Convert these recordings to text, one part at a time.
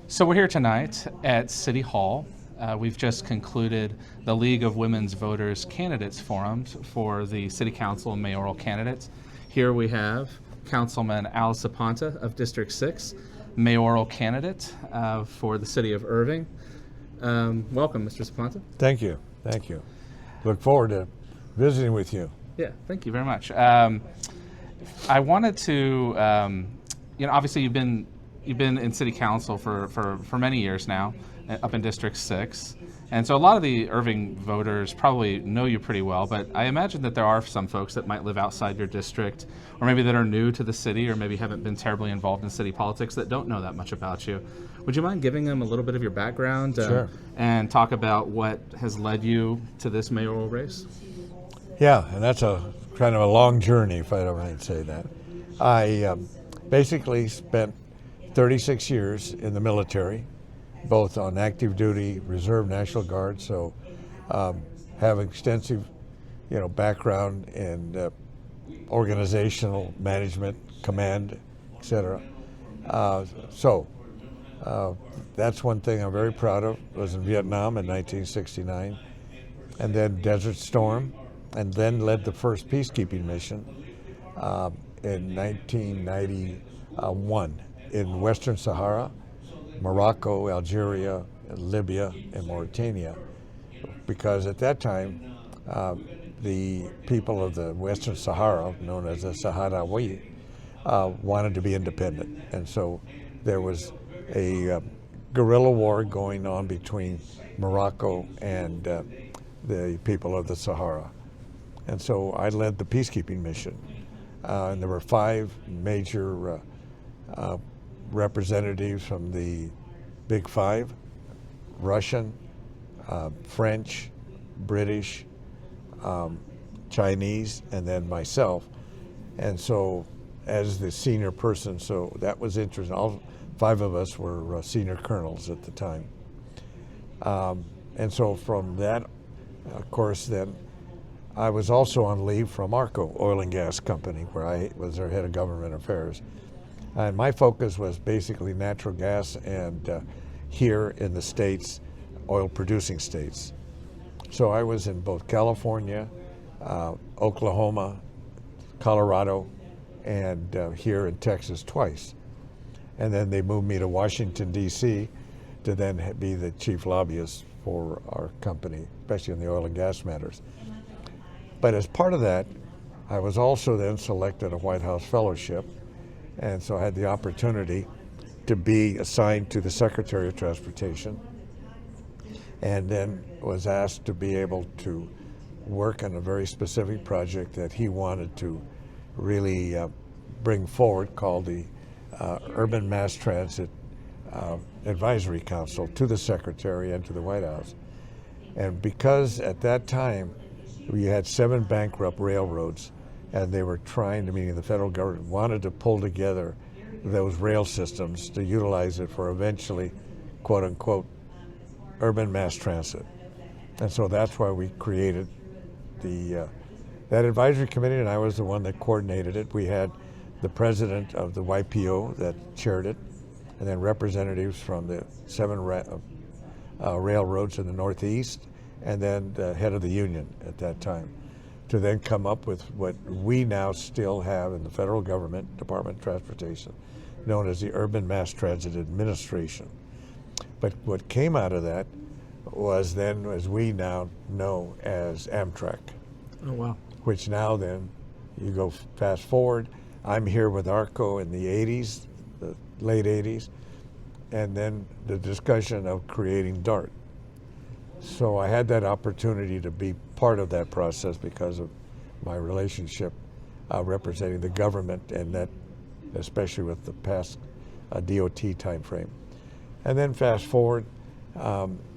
So we're here tonight at City Hall. We've just concluded the League of Women's Voters Candidates Forums for the City Council and mayoral candidates. Here we have Councilman Al Zapanta of District 6, mayoral candidate for the city of Irving. Welcome, Mr. Zapanta. Thank you. Thank you. Look forward to visiting with you. Yeah, thank you very much. I wanted to, obviously you've been in city council for many years now, up in District 6. And so a lot of the Irving voters probably know you pretty well, but I imagine that there are some folks that might live outside your district, or maybe that are new to the city, or maybe haven't been terribly involved in city politics that don't know that much about you. Would you mind giving them a little bit of your background and talk about what has led you to this mayoral race? Yeah, and that's a kind of a long journey, if I don't mind say that. I basically spent 36 years in the military, both on active duty, reserve, National Guard, so have extensive, background in organizational management, command, etc. That's one thing I'm very proud of. Was in Vietnam in 1969, and then Desert Storm, and then led the first peacekeeping mission in 1991 in Western Sahara, Morocco, Algeria, Libya, and Mauritania, because at that time the people of the Western Sahara, known as the Sahrawi, wanted to be independent, and so there was a guerrilla war going on between Morocco and the people of the Sahara, and so I led the peacekeeping mission, and there were 5 major representatives from the Big Five: Russian, French, British, Chinese, and then myself. And so as the senior person, so that was interesting. All 5 of us were senior colonels at the time. And so from that, of course, then I was also on leave from ARCO, Oil and Gas Company, where I was their head of government affairs. And my focus was basically natural gas and here in the states, oil-producing states. So I was in both California, Oklahoma, Colorado, and here in Texas twice. And then they moved me to Washington, D.C. to then be the chief lobbyist for our company, especially in the oil and gas matters. But as part of that, I was also then selected a White House fellowship, and so I had the opportunity to be assigned to the Secretary of Transportation, and then was asked to be able to work on a very specific project that he wanted to really bring forward, called the Urban Mass Transit Advisory Council, to the Secretary and to the White House. And because at that time we had 7 bankrupt railroads, and they were trying to, meaning the federal government wanted to pull together those rail systems to utilize it for eventually, quote unquote, urban mass transit. And so that's why we created that advisory committee, and I was the one that coordinated it. We had the president of the YPO that chaired it, and then representatives from the 7 railroads in the Northeast, and then the head of the union at that time, to then come up with what we now still have in the federal government, Department of Transportation, known as the Urban Mass Transit Administration. But what came out of that was then, as we now know, as Amtrak. Oh, wow. Which now then, you go fast forward, I'm here with ARCO in the 80s, the late 80s, and then the discussion of creating DART. So I had that opportunity to be part of that process because of my relationship representing the government, and that especially with the past DOT time frame. And then fast forward,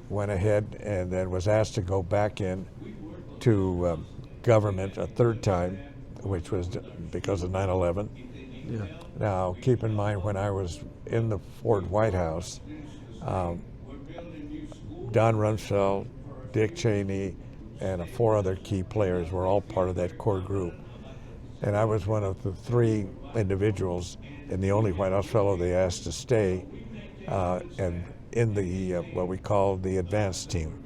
went ahead and then was asked to go back in to government a 3rd time, which was because of 9/11. Yeah. Now, keep in mind, when I was in the Ford White House, Don Rumsfeld, Dick Cheney, and 4 other key players were all part of that core group. And I was one of the 3 individuals, and the only White House fellow they asked to stay and in the what we call the advance team.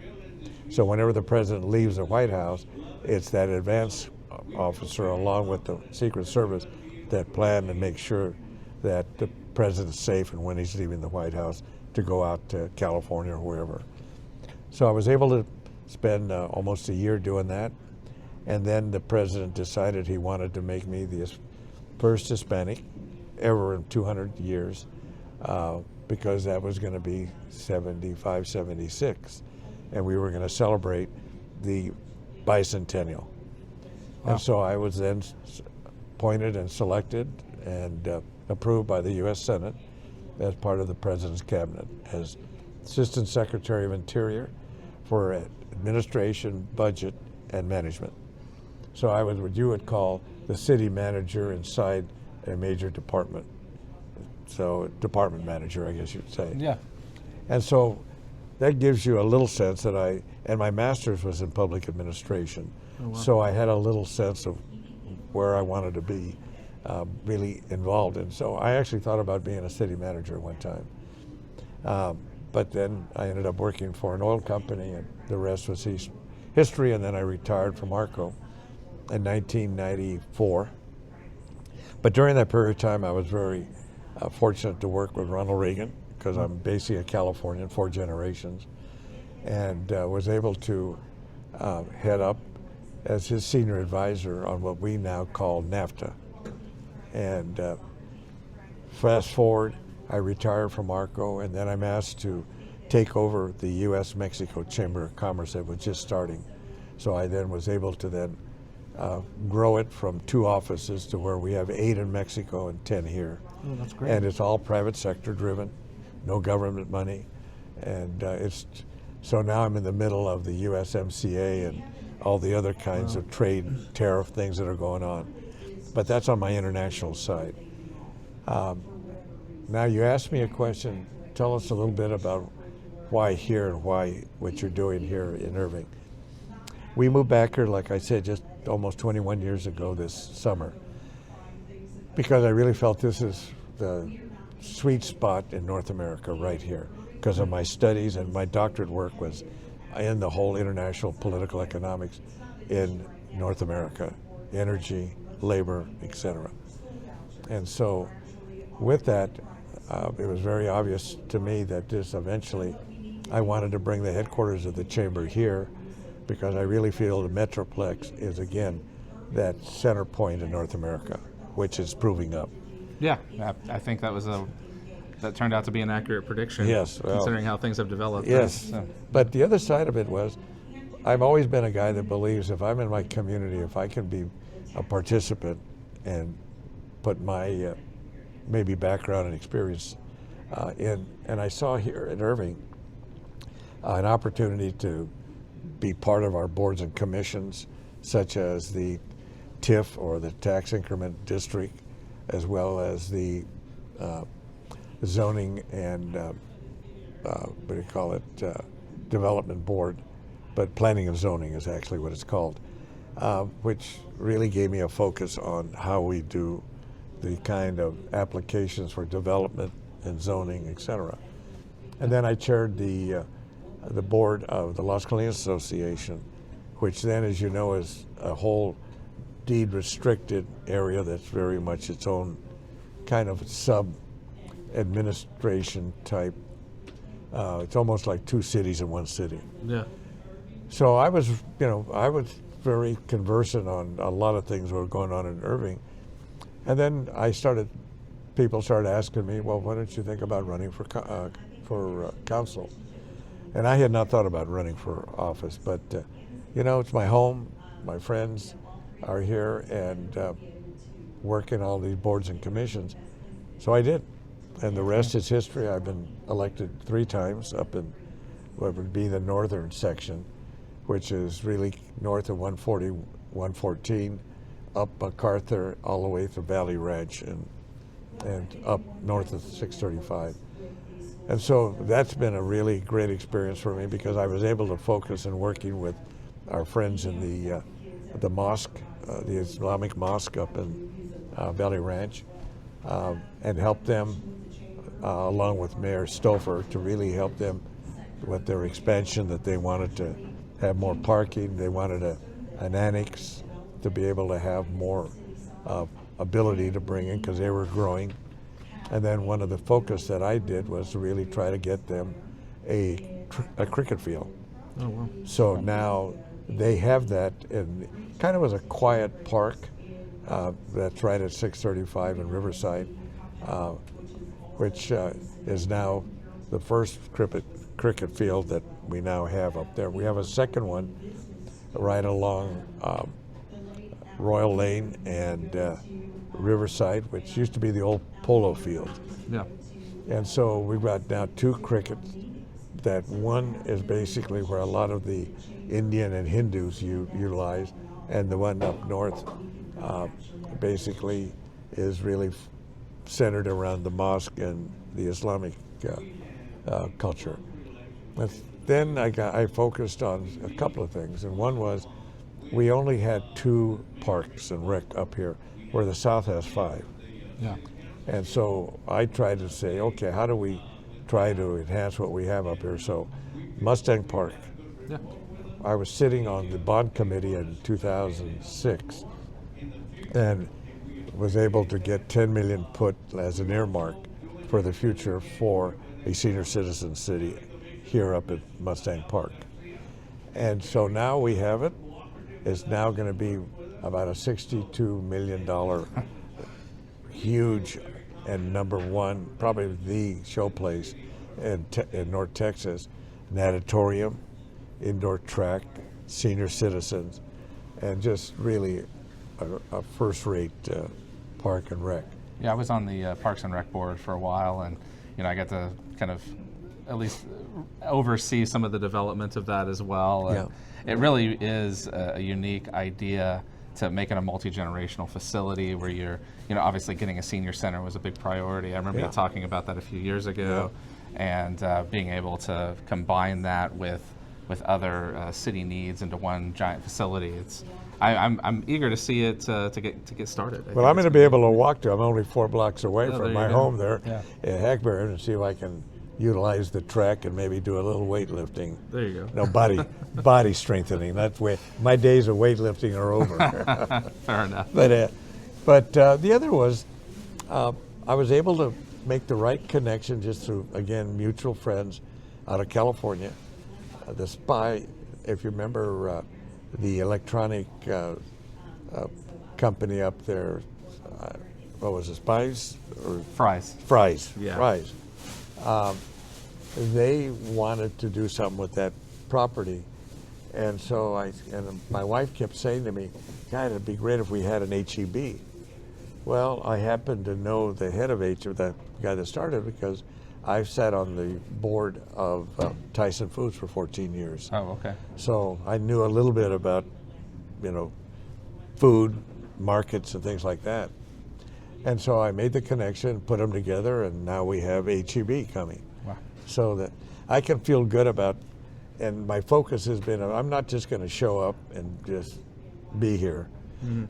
So whenever the president leaves the White House, it's that advance officer along with the Secret Service that plan and make sure that the president's safe and when he's leaving the White House to go out to California or wherever. So I was able to spend almost a year doing that. And then the president decided he wanted to make me the first Hispanic ever in 200 years because that was going to be 75, 76. And we were going to celebrate the bicentennial. Wow. And so I was then appointed and selected and approved by the U.S. Senate as part of the president's cabinet as Assistant Secretary of Interior for administration, budget, and management. So I was what you would call the city manager inside a major department. So department manager, I guess you'd say. Yeah. And so that gives you a little sense that and my master's was in public administration. Oh, wow. So I had a little sense of where I wanted to be really involved in. So I actually thought about being a city manager one time. But then I ended up working for an oil company, and the rest was history, and then I retired from ARCO in 1994. But during that period of time, I was very fortunate to work with Ronald Reagan, because I'm basically a Californian, 4 generations, and was able to head up as his senior advisor on what we now call NAFTA. And fast forward, I retired from ARCO, and then I'm asked to take over the U.S.-Mexico Chamber of Commerce that was just starting. So I then was able to then grow it from 2 offices to where we have 8 in Mexico and 10 here. Oh, that's great. And it's all private sector driven, no government money. And so now I'm in the middle of the USMCA and all the other kinds of trade tariff things that are going on. But that's on my international side. Now you asked me a question. Tell us a little bit about why here and why what you're doing here in Irving. We moved back here, like I said, just almost 21 years ago this summer, because I really felt this is the sweet spot in North America right here, because of my studies, and my doctorate work was in the whole international political economics in North America, energy, labor, etc. And so with that, it was very obvious to me that this eventually, I wanted to bring the headquarters of the chamber here, because I really feel the Metroplex is, again, that center point in North America, which is proving up. Yeah, I think that turned out to be an accurate prediction. Yes, well, considering how things have developed. Yes, so. But the other side of it was, I've always been a guy that believes if I'm in my community, if I can be a participant and put my maybe background and experience in, and I saw here at Irving an opportunity to be part of our boards and commissions, such as the TIF, or the Tax Increment District, as well as the zoning and what do you call it, development board, but planning and zoning is actually what it's called, which really gave me a focus on how we do the kind of applications for development and zoning, etc. And then I chaired the board of the Las Colinas Association, which then, as you know, is a whole deed restricted area that's very much its own kind of sub-administration type. It's almost like 2 cities in 1 city. Yeah. So I was very conversant on a lot of things that were going on in Irving. And then people started asking me, well, why don't you think about running for council? And I had not thought about running for office, but it's my home. My friends are here and work in all these boards and commissions. So I did. And the rest is history. I've been elected 3 times up in what would be the northern section, which is really north of 140, 114, up MacArthur, all the way to Valley Ranch and up north of 635. And so that's been a really great experience for me, because I was able to focus in working with our friends in the mosque, the Islamic mosque up in Valley Ranch, and help them along with Mayor Stouffer, to really help them with their expansion, that they wanted to have more parking. They wanted an annex to be able to have more ability to bring in, because they were growing. And then one of the focus that I did was to really try to get them a cricket field. Oh, wow. So now they have that, and kind of was a quiet park that's right at 635 in Riverside, which is now the first cricket field that we now have up there. We have a second one right along Royal Lane and Riverside, which used to be the old polo field. Yeah. And so we've got now two crickets. That one is basically where a lot of the Indian and Hindus utilize, and the one up north basically is really centered around the mosque and the Islamic culture. But then I focused on a couple of things, and one was we only had 2 parks and rec up here, where the South has 5. Yeah. And so I tried to say, okay, how do we try to enhance what we have up here? So Mustang Park. Yeah. I was sitting on the bond committee in 2006 and was able to get 10 million put as an earmark for the future for a senior citizen city here up at Mustang Park. And so now we have it. It's now going to be about a $62 million huge and number one, probably the showplace in North Texas, an auditorium, indoor track, senior citizens, and just really a first-rate park and rec. Yeah, I was on the Parks and Rec board for a while, and I got to kind of at least oversee some of the development of that as well. And it really is a unique idea to make it a multi-generational facility where you're, obviously getting a senior center was a big priority. I remember you talking about that a few years ago, and being able to combine that with other city needs into one giant facility. I'm eager to see it to get started. Well, I'm going to be able to walk to. I'm only 4 blocks away from my home there in Hackberry, and see if I can utilize the track and maybe do a little weightlifting. There you go. No, body strengthening. That's way my days of weightlifting are over. Fair enough. But the other was I was able to make the right connection just through, again, mutual friends out of California. The SPY, if you remember, the electronic company up there, what was it, Spies? Or Fry's. Yeah. Fry's. They wanted to do something with that property. And so my wife kept saying to me, God, it'd be great if we had an HEB. Well, I happen to know the head of HEB, that guy that started, because I've sat on the board of Tyson Foods for 14 years. Oh, okay. So I knew a little bit about, food, markets, and things like that. And so I made the connection, put them together, and now we have HEB coming. Wow. So that I can feel good about, and my focus has been, I'm not just going to show up and just be here,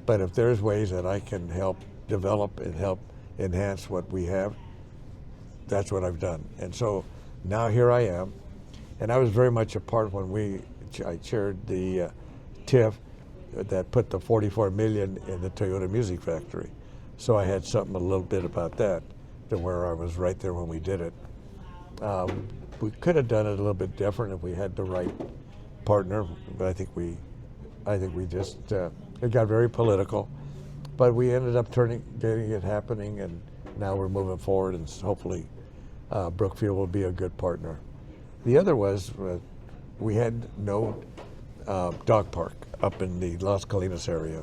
but if there's ways that I can help develop and help enhance what we have, that's what I've done. And so now here I am, and I was very much a part when I chaired the TIF that put the $44 million in the Toyota Music Factory. So I had something a little bit about that, to where I was right there when we did it. We could have done it a little bit different if we had the right partner, but I think we just it got very political. But we ended up getting it happening, and now we're moving forward, and hopefully Brookfield will be a good partner. The other was we had no dog park up in the Las Colinas area.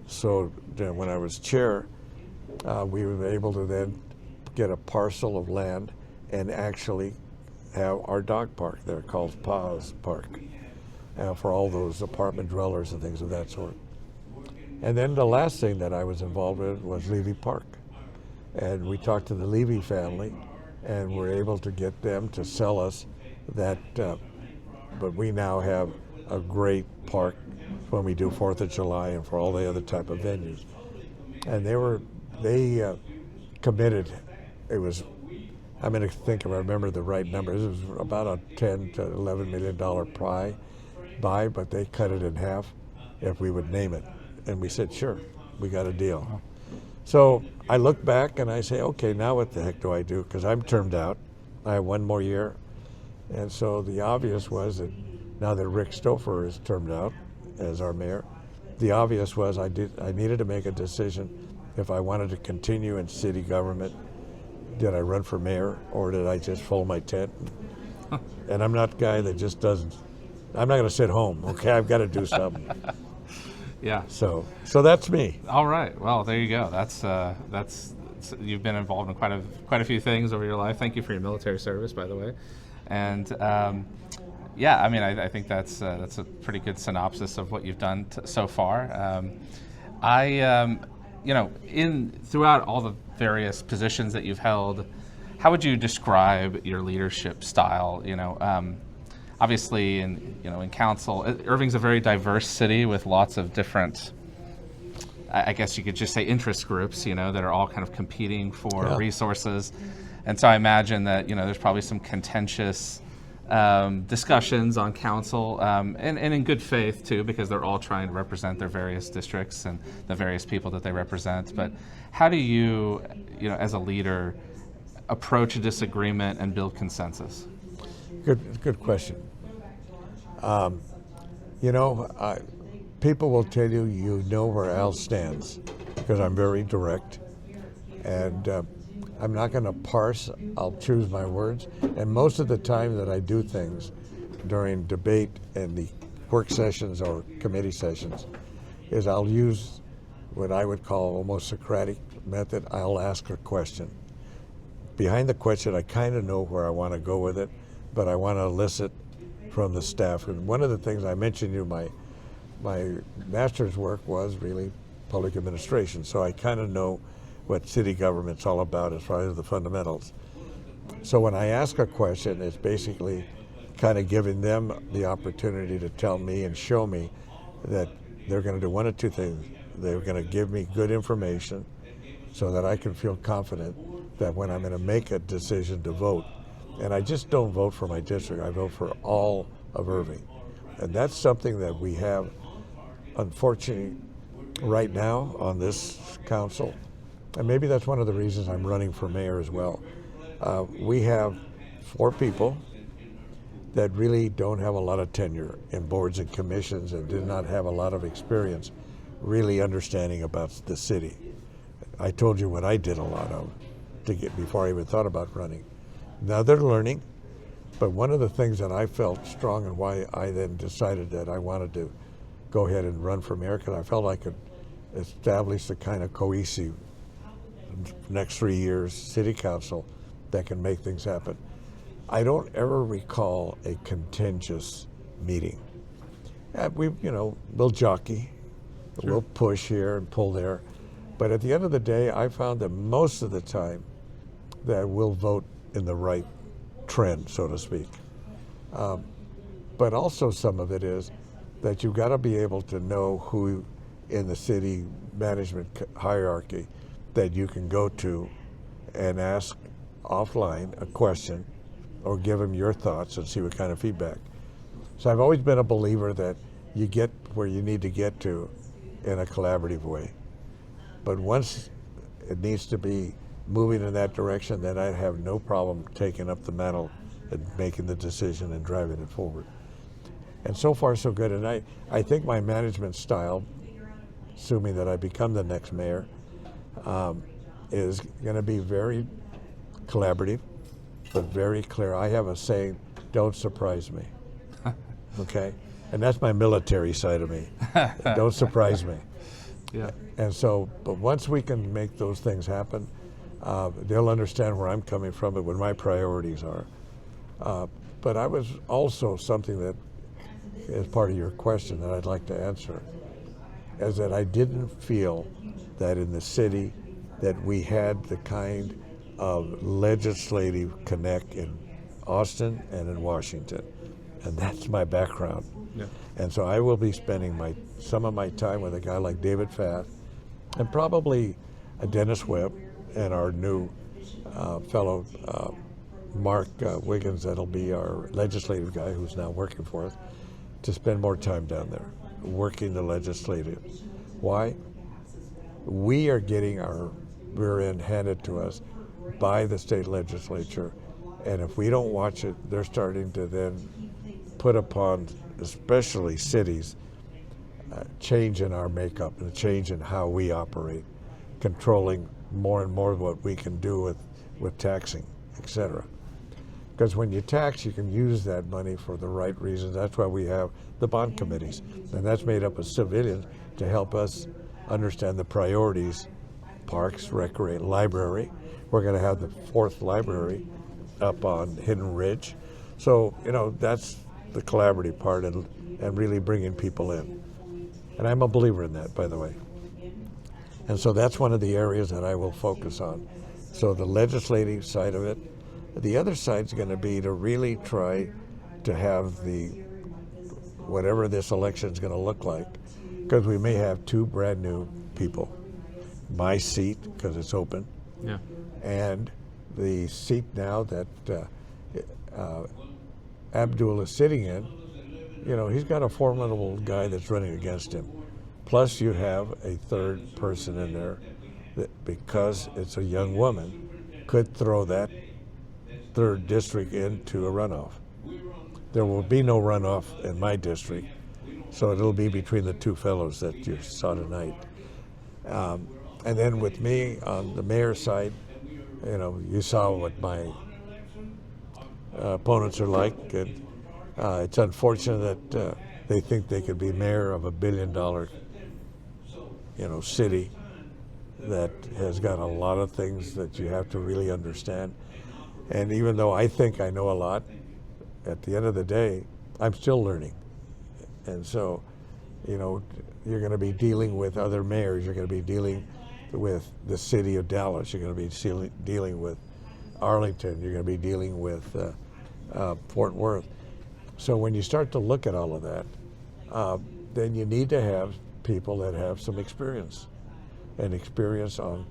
So when I was chair, we were able to then get a parcel of land and actually have our dog park there called Paws Park for all those apartment dwellers and things of that sort. And then the last thing that I was involved with was Levy Park. And we talked to the Levy family, and were able to get them to sell us that, but we now have a great park when we do 4th of July and for all the other type of venues. And they committed, it was I'm going to think if I remember the right numbers. It was about a $10 to $11 million buy, but they cut it in half if we would name it. And we said, sure, we got a deal. So I look back and I say, okay, now what the heck do I do? Because I'm termed out. I have one more year. And so the obvious was that now that Rick Stouffer is termed out as our mayor, the obvious was I needed to make a decision if I wanted to continue in city government. Did I run for mayor, or did I just fold my tent? And I'm not a guy that just doesn't. I'm not going to sit home. Okay, I've got to do something. Yeah. So that's me. All right. Well, there you go. That's you've been involved in quite a few things over your life. Thank you for your military service, by the way. And yeah, I mean, I think that's a pretty good synopsis of what you've done so far. You know, throughout all the various positions that you've held, how would you describe your leadership style? You know, obviously, in council, Irving's a very diverse city with lots of different, I guess you could just say, interest groups. You know, that are all kind of competing for resources, and so I imagine that there's probably some contentious discussions on council, and in good faith too, because they're all trying to represent their various districts and the various people that they represent. But how do you, as a leader, approach a disagreement and build consensus? Good question. People will tell you where Al stands, because I'm very direct, and I'm not going to parse. I'll choose my words. And most of the time that I do things during debate and the work sessions or committee sessions is I'll use what I would call almost Socratic method. I'll ask a question. Behind the question, I kind of know where I want to go with it, but I want to elicit from the staff. And one of the things I mentioned to you, my master's work was really public administration, so I kind of know what city government's all about as far as the fundamentals. So when I ask a question, it's basically kind of giving them the opportunity to tell me and show me that they're going to do one of two things. They're going to give me good information so that I can feel confident that when I'm going to make a decision to vote, and I just don't vote for my district, I vote for all of Irving. And that's something that we have, unfortunately, right now on this council. And maybe that's one of the reasons I'm running for mayor as well. We have 4 people that really don't have a lot of tenure in boards and commissions and do not have a lot of experience really understanding about the city. I told you what I did a lot of before I even thought about running. Now they're learning, but one of the things that I felt strong and why I then decided that I wanted to go ahead and run for mayor, because I felt I could establish the kind of cohesive next 3 years city council that can make things happen. I don't ever recall a contentious meeting. We'll jockey, sure. We'll push here and pull there, but at the end of the day, I found that most of the time that we'll vote in the right trend, so to speak. But also some of it is that you've got to be able to know who in the city management hierarchy that you can go to and ask offline a question or give them your thoughts and see what kind of feedback. So I've always been a believer that you get where you need to get to in a collaborative way. But once it needs to be moving in that direction, then I have no problem taking up the mantle and making the decision and driving it forward. And so far so good. And I think my management style, assuming that I become the next mayor, is going to be very collaborative, but very clear. I have a saying, don't surprise me, okay? And that's my military side of me. Don't surprise me. Yeah. And so, but once we can make those things happen, they'll understand where I'm coming from and what my priorities are. But I was also something that, as part of your question that I'd like to answer, is that I didn't feel that in the city that we had the kind of legislative connect in Austin and in Washington. And that's my background. Yeah. And so I will be spending some of my time with a guy like David Fath and probably Dennis Webb and our new fellow Mark Wiggins, that'll be our legislative guy who's now working for us, to spend more time down there, working the legislative. Why? We are getting our rear end handed to us by the state legislature, and if we don't watch it, they're starting to then put upon, especially cities, change in our makeup and a change in how we operate, controlling more and more of what we can do with taxing, etc. Because when you tax, you can use that money for the right reasons. That's why we have the bond committees, and that's made up of civilians to help us understand the priorities: parks, recreation, library. We're going to have the 4th library up on Hidden Ridge. So, that's the collaborative part, and really bringing people in. And I'm a believer in that, by the way. And so that's one of the areas that I will focus on. So the legislative side of it. The other side's going to be to really try to have whatever this election is going to look like, because we may have 2 brand new people. My seat, because it's open, Yeah. and the seat now that Abdul is sitting in. He's got a formidable guy that's running against him. Plus, you have a 3rd person in there that, because it's a young woman, could throw that 3rd district into a runoff. There will be no runoff in my district, so it'll be between the 2 fellows that you saw tonight. And then with me on the mayor's side, you saw what my opponents are like. And, it's unfortunate that they think they could be mayor of a $1 billion, city that has got a lot of things that you have to really understand. And even though I think I know a lot, at the end of the day, I'm still learning. And so, you're going to be dealing with other mayors. You're going to be dealing with the city of Dallas. You're going to be dealing with Arlington. You're going to be dealing with Fort Worth. So when you start to look at all of that, then you need to have people that have some experience, and experience on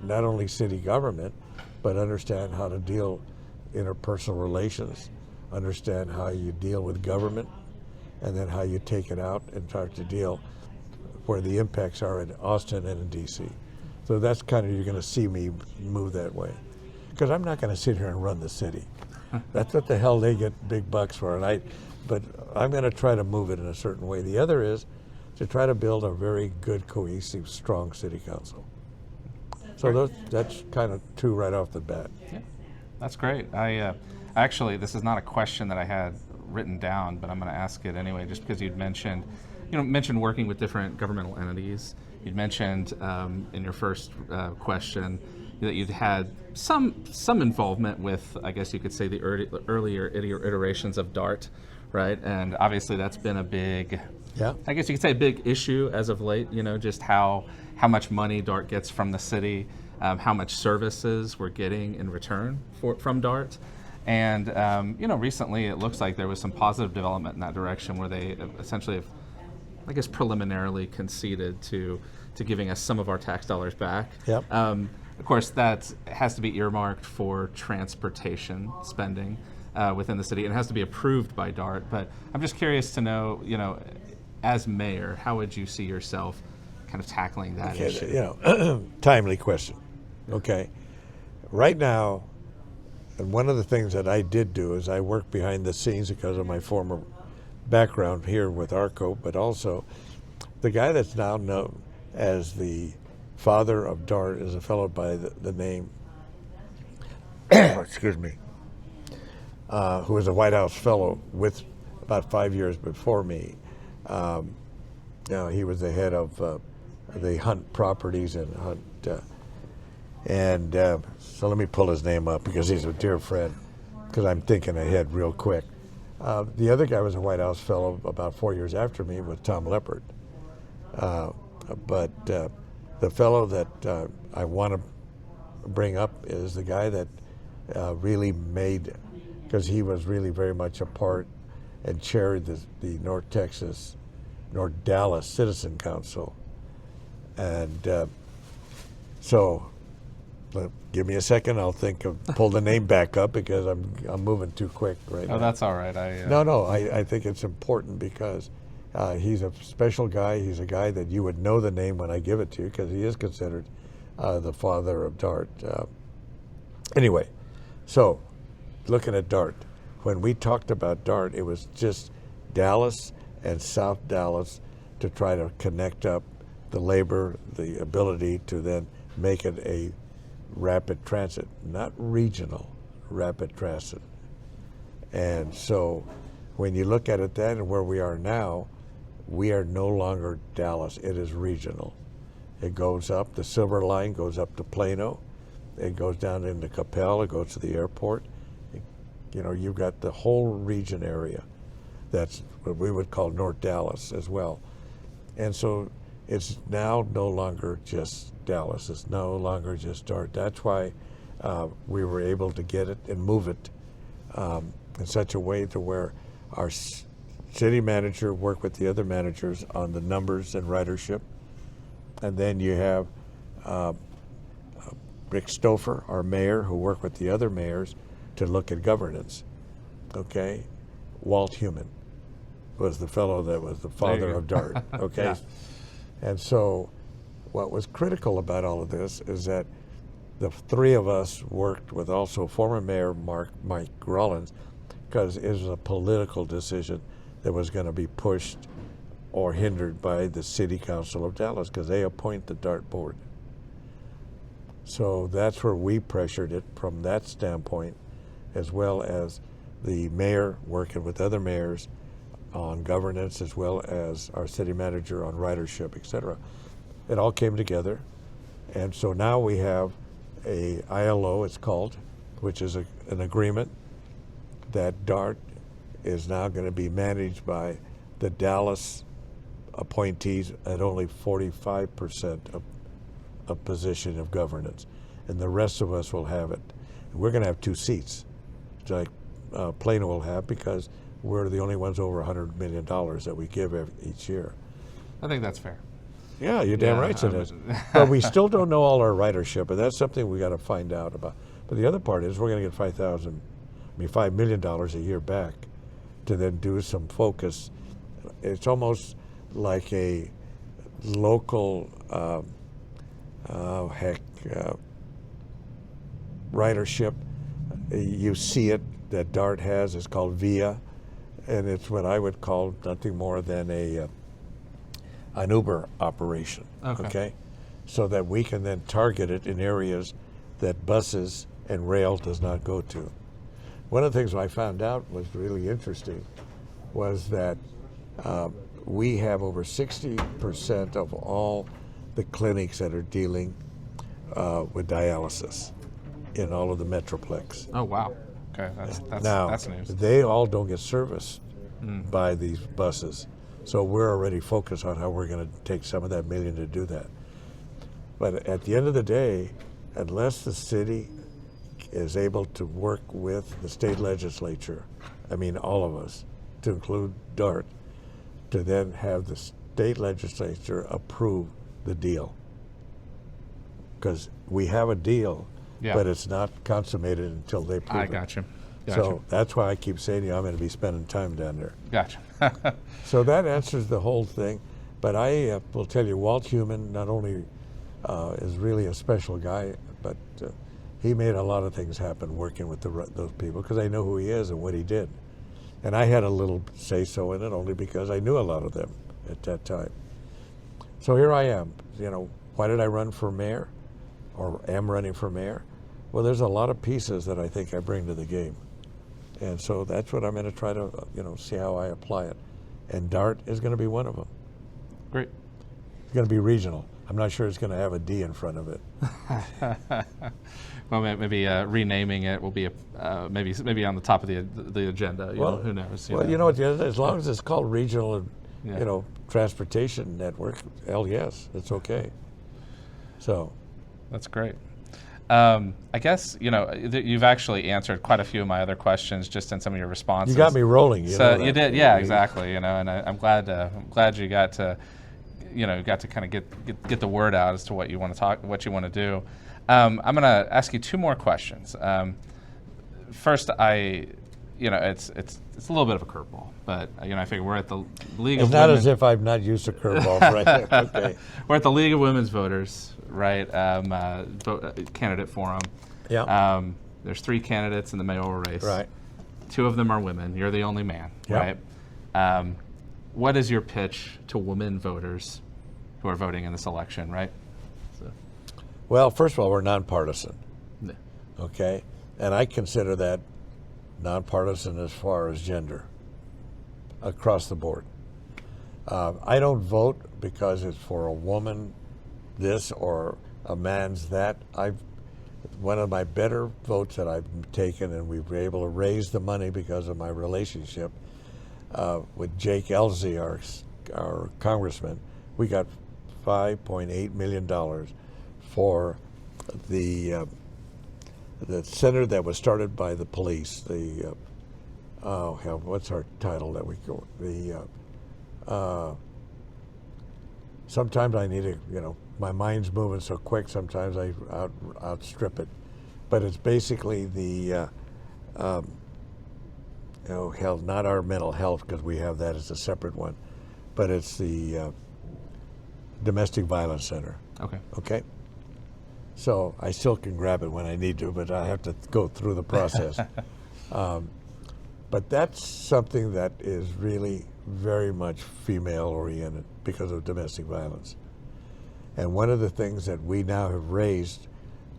not only city government, but understand how to deal interpersonal relations, understand how you deal with government, and then how you take it out and start to deal where the impacts are in Austin and in DC. So that's kind of, you're going to see me move that way. Because I'm not going to sit here and run the city. That's what the hell they get big bucks for. But I'm going to try to move it in a certain way. The other is to try to build a very good, cohesive, strong city council. So that's kind of 2 right off the bat. Yeah, that's great. Actually, this is not a question that I had written down, but I'm going to ask it anyway, just because you'd mentioned working with different governmental entities. You'd mentioned in your first question that you'd had some involvement with, I guess you could say, the earlier iterations of DART, right? And obviously that's been a big, I guess you could say, a big issue as of late. Just how much money DART gets from the city, how much services we're getting in return from DART. And recently it looks like there was some positive development in that direction, where they essentially have, I guess, preliminarily conceded to giving us some of our tax dollars back. Yep. Of course, that has to be earmarked for transportation spending within the city, and it has to be approved by DART. But I'm just curious to know, as mayor, how would you see yourself kind of tackling that issue? Timely question. Okay. Right now, and one of the things that I did do is I worked behind the scenes because of my former background here with ARCO, but also the guy that's now known as the father of DART is a fellow by the name, excuse me, who was a White House fellow with about 5 years before me. He was the head of the Hunt Properties and Hunt, so let me pull his name up because he's a dear friend, because I'm thinking ahead real quick. The other guy was a White House fellow about 4 years after me, was Tom Leppard. But the fellow that I want to bring up is the guy that really made, because he was really very much a part and chaired the North Dallas Citizen Council. And so Give me a second. I'll pull the name back up because I'm moving too quick right now. Oh, that's all right. No, I think it's important because he's a special guy. He's a guy that you would know the name when I give it to you because he is considered the father of DART. Anyway, so looking at DART, when we talked about DART, it was just Dallas and South Dallas to try to connect up the labor, the ability to then make it a rapid transit, not regional rapid transit. And so when you look at it then and where we are now, we are no longer Dallas, it is regional. It goes up, the Silver Line goes up to Plano, it goes down into Capel, it goes to the airport. You know, you've got the whole region area. That's what we would call North Dallas as well. And so it's now no longer just Dallas. It's no longer just DART. That's why we were able to get it and move it in such a way to where our city manager worked with the other managers on the numbers and ridership. And then you have Rick Stouffer, our mayor, who worked with the other mayors to look at governance. Okay? Walt Heumann was the fellow that was the father of DART. Okay? Yeah. And so what was critical about all of this is that the three of us worked with also former Mayor Mike Rollins because it was a political decision that was going to be pushed or hindered by the City Council of Dallas because they appoint the DART board. So that's where we pressured it from that standpoint, as well as the mayor working with other mayors on governance, as well as our city manager on ridership, et cetera. It all came together. And so now we have a ILO, it's called, which is an agreement that DART is now going to be managed by the Dallas appointees at only 45% of position of governance. And the rest of us will have it. And we're going to have 2 seats, like Plano will have, because we're the only ones over $100 million that we give each year. I think that's fair. Yeah, you're damn right it is. But we still don't know all our ridership, and that's something we got to find out about. But the other part is we're going to get $5 million a year back to then do some focus. It's almost like a local ridership. You see it that DART has. It's called VIA, and it's what I would call nothing more than an Uber operation. Okay, so that we can then target it in areas that buses and rail does not go to. One of the things I found out was really interesting was that we have over 60% of all the clinics that are dealing with dialysis in all of the Metroplex. Oh, wow. Okay, that's news. They all don't get serviced by these buses. So we're already focused on how we're going to take some of that million to do that. But at the end of the day, unless the city is able to work with the state legislature, I mean all of us, to include DART, to then have the state legislature approve the deal. Because we have a deal, but it's not consummated until they approve it. I got you. So that's why I keep saying to you, I'm going to be spending time down there. Gotcha. So that answers the whole thing. But I will tell you, Walt Heumann not only is really a special guy, but he made a lot of things happen working with those people because I know who he is and what he did. And I had a little say-so in it only because I knew a lot of them at that time. So here I am. You know, why did I run for mayor or am running for mayor? Well, there's a lot of pieces that I think I bring to the game. And so that's what I'm going to try to, see how I apply it. And DART is going to be one of them. Great. It's going to be regional. I'm not sure it's going to have a D in front of it. Well, maybe renaming it will be maybe on the top of the agenda. You know, who knows? You know what? As long as it's called regional, transportation network, hell yes, it's okay. So. That's great. I guess you've actually answered quite a few of my other questions just in some of your responses. You got me rolling. You did, yeah, exactly. And I'm glad you got to kind of get the word out as to what you want to do. I'm going to ask you 2 more questions. First, it's a little bit of a curveball, but I figure we're at the League It's of not Women. as if I've not used a curveball, right? Okay. We're at the League of Women's Voters, right? Candidate forum. Yeah. There's 3 candidates in the mayoral race. Right. 2 of them are women. You're the only man, Yep. right? What is your pitch to women voters who are voting in this election, right? So, Well, first of all, we're nonpartisan, yeah. okay? And I consider that nonpartisan as far as gender, across the board. I don't vote because it's for a woman this or a man's that. One of my better votes that I've taken, and we've been able to raise the money because of my relationship with Jake Elsie, our congressman. We got $5.8 million for the center that was started by the police. What's our title that we go? Sometimes I need to, my mind's moving so quick. Sometimes I outstrip it, but it's basically the health, not our mental health, because we have that as a separate one, but it's the domestic violence center. Okay. Okay. So I still can grab it when I need to, but I have to go through the process. But that's something that is really very much female-oriented because of domestic violence. And one of the things that we now have raised,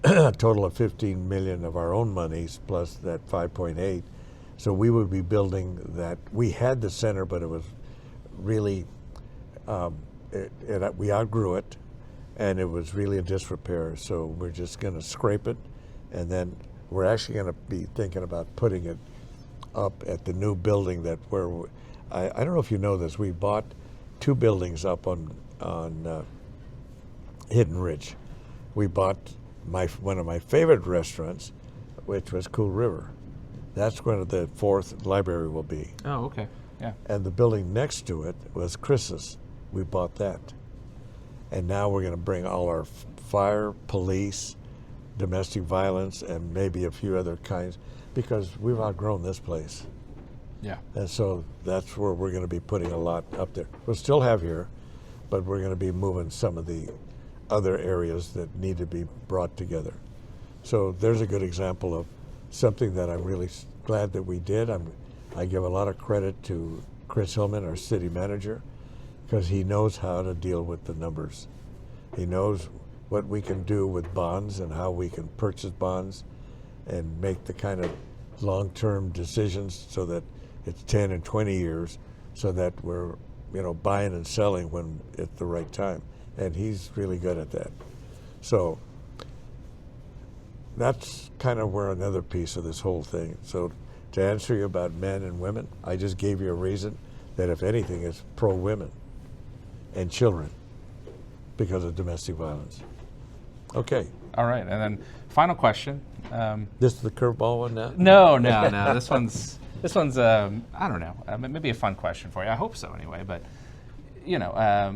a total of $15 million of our own monies plus that 5.8. So we would be building that. We had the center, but it was really, we outgrew it, and it was really in disrepair. So we're just going to scrape it, and then we're actually going to be thinking about putting it up at the new building I don't know if you know this. We bought 2 buildings up on Hidden Ridge. We bought one of my favorite restaurants, which was Cool River. That's where the 4th library will be. Oh, okay. Yeah. And the building next to it was Chris's. We bought that. And now we're going to bring all our fire, police, domestic violence, and maybe a few other kinds, because we've outgrown this place. Yeah. And so that's where we're going to be putting a lot up there. We'll still have here, but we're going to be moving some of the other areas that need to be brought together. So there's a good example of something that I'm really glad that we did. I give a lot of credit to Chris Hillman, our city manager, because he knows how to deal with the numbers. He knows what we can do with bonds and how we can purchase bonds and make the kind of long-term decisions so that it's 10 and 20 years, so that we're buying and selling when at the right time. And he's really good at that. So that's kind of where another piece of this whole thing. So to answer you about men and women, I just gave you a reason that if anything is pro-women and children because of domestic violence. Okay. All right. And then final question. This is the curveball one now? No. This one's I don't know, maybe a fun question for you. I hope so anyway. But,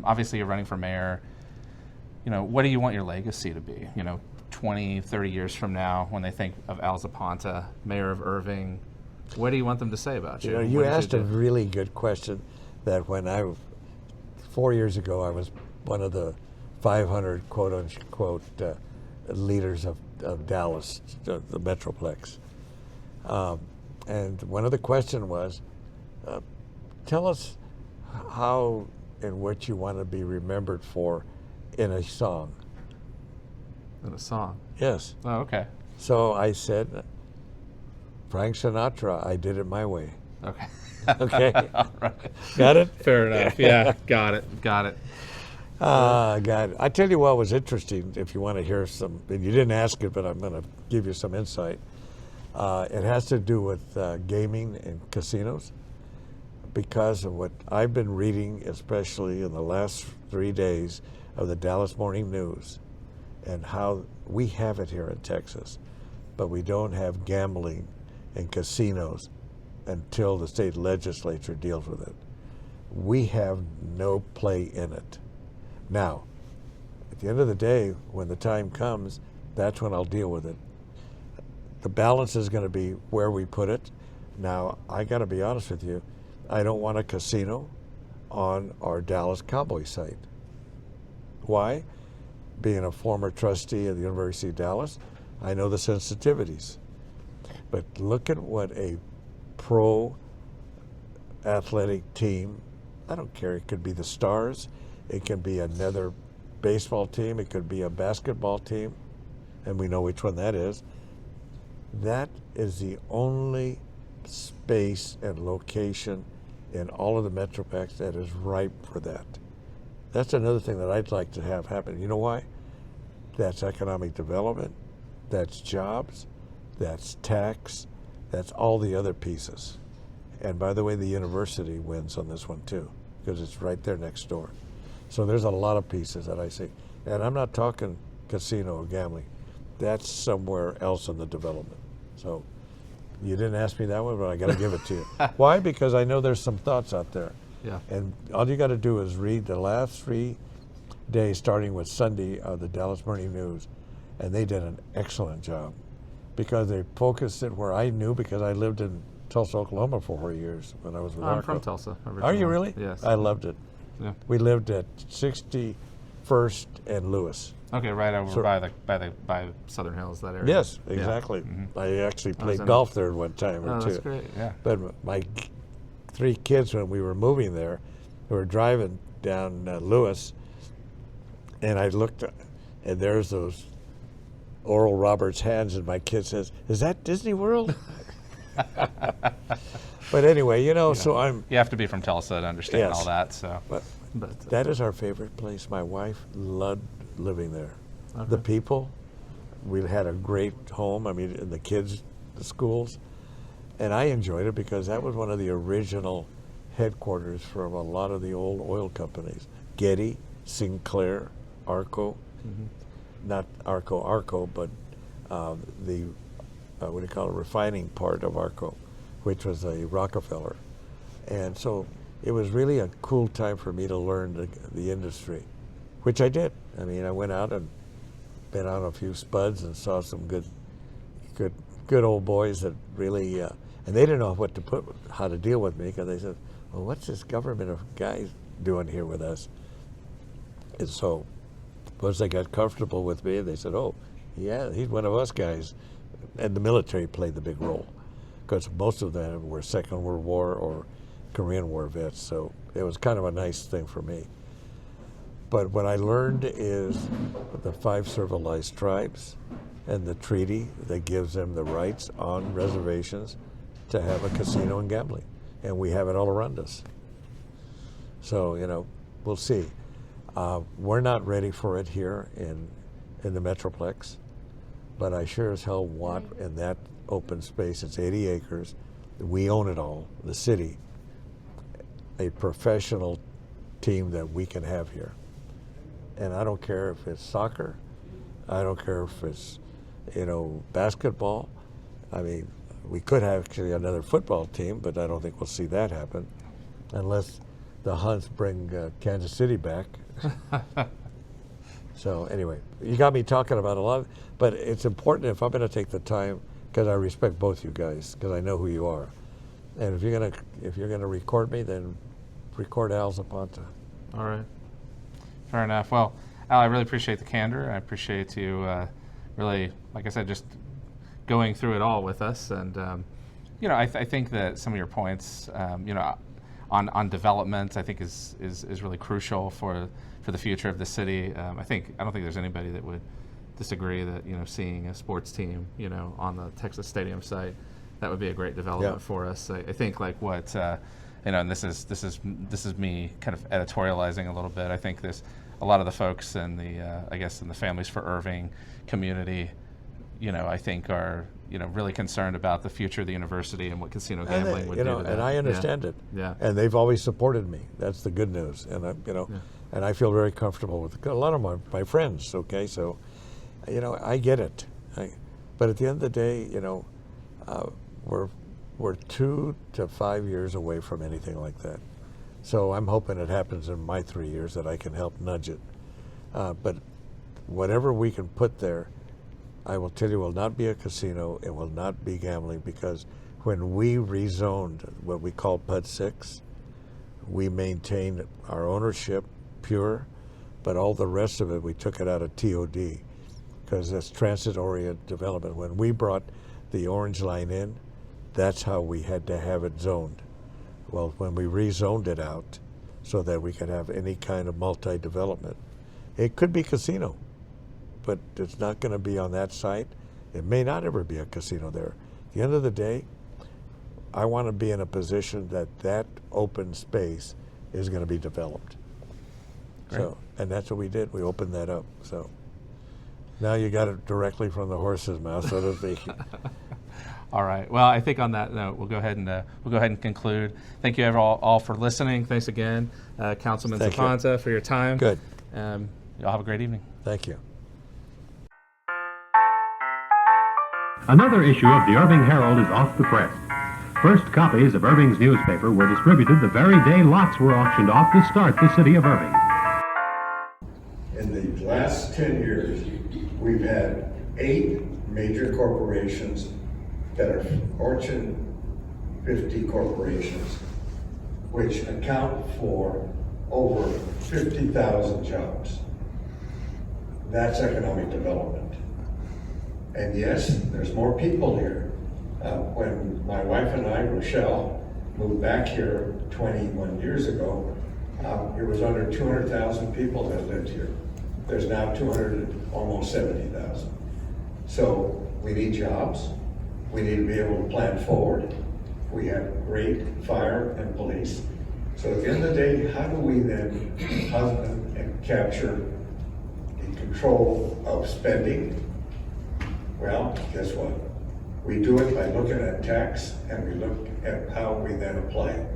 obviously you're running for mayor. What do you want your legacy to be? 20, 30 years from now, when they think of Al Zapanta, mayor of Irving, what do you want them to say about you? You asked a really good question that when 4 years ago, I was one of the 500 quote unquote leaders of Dallas, the Metroplex. And one of the questions was, tell us how and what you want to be remembered for in a song. In a song? Yes. Oh, okay. So I said, Frank Sinatra, I did it my way. Okay. Okay. All right. Got it? Fair enough. Yeah, got it. Got it. Got it. I tell you what was interesting, if you want to hear some, and you didn't ask it, but I'm going to give you some insight. It has to do with gaming and casinos, because of what I've been reading, especially in the last 3 days of the Dallas Morning News, and how we have it here in Texas, but we don't have gambling and casinos until the state legislature deals with it. We have no play in it. Now, at the end of the day, when the time comes, that's when I'll deal with it. The balance is going to be where we put it. Now, I got to be honest with you, I don't want a casino on our Dallas Cowboy site. Why? Being a former trustee of the University of Dallas, I know the sensitivities. But look at what a pro athletic team, I don't care, it could be the Stars, it could be another baseball team, it could be a basketball team, and we know which one that is. That is the only space and location in all of the Metroplex that is ripe for that. That's another thing that I'd like to have happen. You know why? That's economic development, that's jobs, that's tax, that's all the other pieces. And by the way, the university wins on this one too, because it's right there next door. So there's a lot of pieces that I see. And I'm not talking casino or gambling. That's somewhere else in the development. So you didn't ask me that one, but I got to give it to you. Why? Because I know there's some thoughts out there. Yeah. And all you got to do is read the last 3 days, starting with Sunday, of the Dallas Morning News, and they did an excellent job because they focused it where I knew, because I lived in Tulsa, Oklahoma for 4 years when I was with I'm Arco. from Tulsa originally. Are you really? Yes. I loved it. Yeah. We lived at 61st and Lewis. Okay, right over So- by Southern Hills, that area. Yes, Yeah. exactly. Mhm. I actually played in- golf there one time or Oh, two. that's great. Yeah. But my 3 kids, when we were moving there, we were driving down Lewis, and I looked, and there's those Oral Roberts hands, and my kid says, "Is that Disney World?" But anyway, so I'm. You have to be from Tulsa to understand Yes. all that. So, But but that is our favorite place. My wife loved living there. Okay. The people, we had a great home. I mean, and the kids, the schools, and I enjoyed it because that was one of the original headquarters from a lot of the old oil companies. Getty, Sinclair, Arco, not Arco, but the what do you call it, refining part of Arco, which was a Rockefeller. And so it was really a cool time for me to learn the industry, which I did. I mean, I went out and been on a few spuds and saw some good old boys that really, and they didn't know how to deal with me, because they said, "Well, what's this government of guys doing here with us?" And so once they got comfortable with me, they said, "Oh, yeah, he's one of us guys." And the military played the big role, because most of them were Second World War or Korean War vets, so it was kind of a nice thing for me. But what I learned is the 5 civilized tribes and the treaty that gives them the rights on reservations to have a casino and gambling. And we have it all around us. So, we'll see. We're not ready for it here in the Metroplex, but I sure as hell want in that open space, it's 80 acres, we own it all, the city, a professional team that we can have here. And I don't care if it's soccer, I don't care if it's, basketball. I mean, we could have actually another football team, but I don't think we'll see that happen unless the Hunts bring Kansas City back. So anyway, you got me talking about a lot, but it's important if I'm going to take the time, because I respect both you guys, because I know who you are. And if you're gonna record me, then record Al Zapanta. all right. Fair enough. Well, Al, I really appreciate the candor. I appreciate you really, like I said, just going through it all with us. And I think that some of your points, on development, I think is really crucial for the future of the city. I don't think there's anybody that would disagree that seeing a sports team on the Texas Stadium site, that would be a great development for us. I think like what and this is me kind of editorializing a little bit. I think a lot of the folks in the Families for Irving community, I think are really concerned about the future of the university and what casino gambling would do to that. And I understand it. Yeah. And they've always supported me. That's the good news. And and I feel very comfortable with a lot of my friends. Okay, so I get it. But at the end of the day, we're 2 to 5 years away from anything like that. So I'm hoping it happens in my 3 years, that I can help nudge it. But whatever we can put there I will tell you, it will not be a casino. It will not be gambling, because when we rezoned what we call PUD 6, we maintained our ownership pure, but all the rest of it, we took it out of TOD, because that's transit-oriented development. When we brought the orange line in, that's how we had to have it zoned. Well, when we rezoned it out so that we could have any kind of multi-development, it could be casino, but it's not going to be on that site. It may not ever be a casino there. At the end of the day, I want to be in a position that that open space is going to be developed. Great. So, and that's what we did. We opened that up. So now you got it directly from the horse's mouth, so to speak. All right. Well, I think on that note, we'll go ahead and conclude. Thank you all for listening. Thanks again, Councilman Zapanta, for your time. Good. Y'all have a great evening. Thank you. Another issue of the Irving Herald is off the press. First copies of Irving's newspaper were distributed the very day lots were auctioned off to start the city of Irving. In the last 10 years, we've had 8 major corporations that are Fortune 50 corporations, which account for over 50,000 jobs. That's economic development. And yes, there's more people here. When my wife and I, Rochelle, moved back here 21 years ago, it was under 200,000 people that lived here. There's now almost 70,000. So we need jobs. We need to be able to plan forward. We have great fire and police. So at the end of the day, how do we then husband and capture the control of spending? Well, guess what? We do it by looking at tax, and we look at how we then apply it,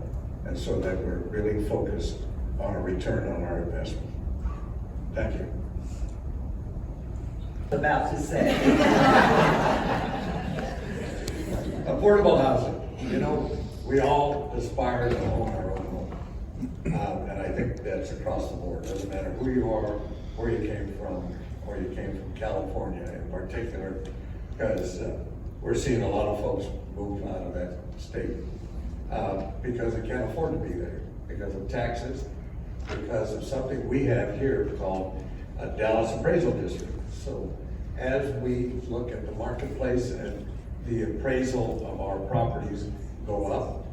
and so that we're really focused on a return on our investment. Thank you. About to say. Affordable housing. You know, we all aspire to own our own home. And I think that's across the board. Doesn't matter who you are, where you came from, or you came from California in particular, because we're seeing a lot of folks move out of that state because they can't afford to be there, because of taxes, because of something we have here called a Dallas Appraisal District. So as we look at the marketplace and the appraisal of our properties go up,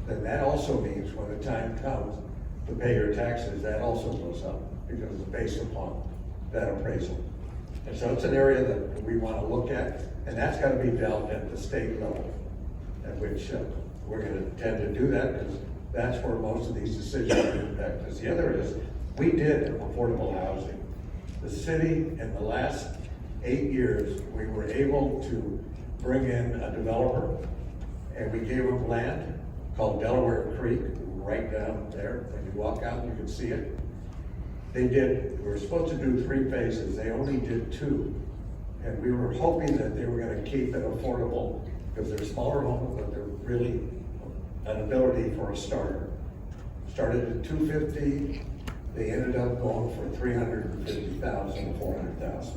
then that also means when the time comes to pay your taxes, that also goes up, because it's based upon that appraisal. And so it's an area that we want to look at, and that's got to be dealt at the state level, at which we're going to tend to do that, because that's where most of these decisions are impacted. Because the other is, we did affordable housing. The city, in the last 8 years, we were able to bring in a developer, and we gave them land called Delaware Creek, right down there. When you walk out, you can see it. We were supposed to do 3 phases. They only did 2. And we were hoping that they were going to keep it affordable, because they're smaller homes, but they're really an ability for a starter. Started at $250,000, they ended up going for $350,000 to $400,000.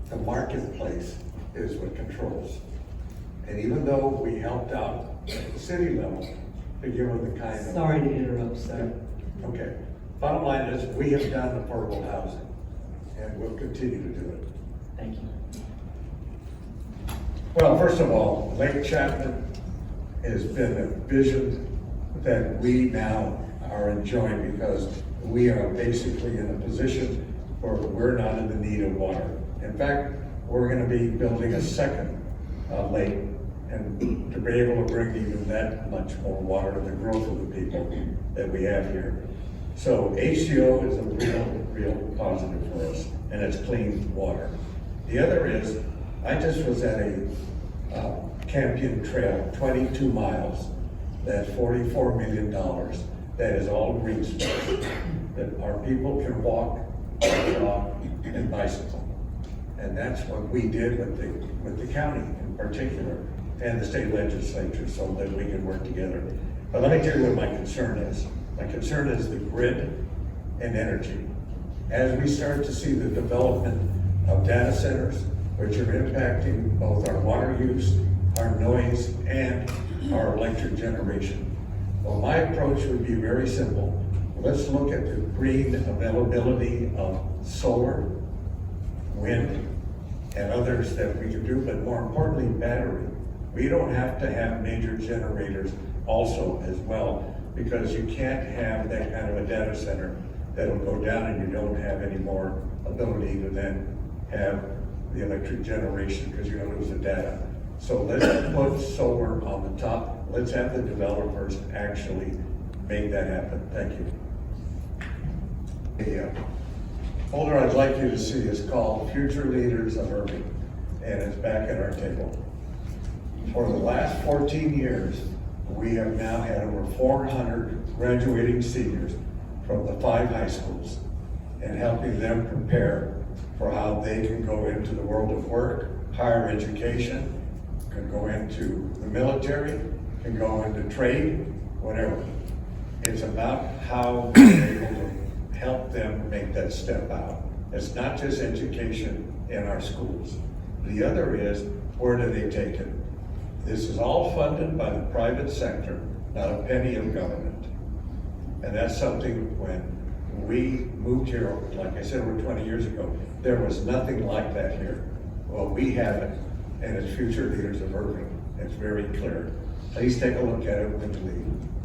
The marketplace is what controls. And even though we helped out at the city level to give them the kind of... Sorry to interrupt, sir. Okay. Bottom line is, we have done affordable housing, and we'll continue to do it. Thank you. Well, first of all, Lake Chapman has been a vision that we now are enjoying, because we are basically in a position where we're not in the need of water. In fact, we're going to be building a second lake, and to be able to bring even that much more water to the growth of the people that we have here. So HCO is a real positive for us, and it's clean water. The other is, I just was at a Campion Trail, 22 miles, that's $44 million. That is all green space, that our people can walk, jog, and bicycle. And that's what we did with the county in particular, and the state legislature, so that we can work together. But let me tell you what my concern is. My concern is the grid and energy. As we start to see the development of data centers, which are impacting both our water use, our noise, and our electric generation. Well, my approach would be very simple. Let's look at the green availability of solar, wind, and others that we can do, but more importantly, battery. We don't have to have major generators also as well, because you can't have that kind of a data center that'll go down and you don't have any more ability to then have the electric generation because you're gonna lose the data. So let's put solar on the top. Let's have the developers actually make that happen. Thank you. The folder I'd like you to see is called Future Leaders of Irving, and it's back at our table. For the last 14 years, we have now had over 400 graduating seniors from the 5 high schools and helping them prepare for how they can go into the world of work, higher education, can go into the military, can go into trade, whatever. It's about how we're able to help them make that step out. It's not just education in our schools. The other is, where do they take it? This is all funded by the private sector, not a penny of government. And that's something when we moved here, like I said, over 20 years ago, there was nothing like that here. Well, we have it, and it's Future Leaders of Irving. It's very clear. Please take a look at it when you leave.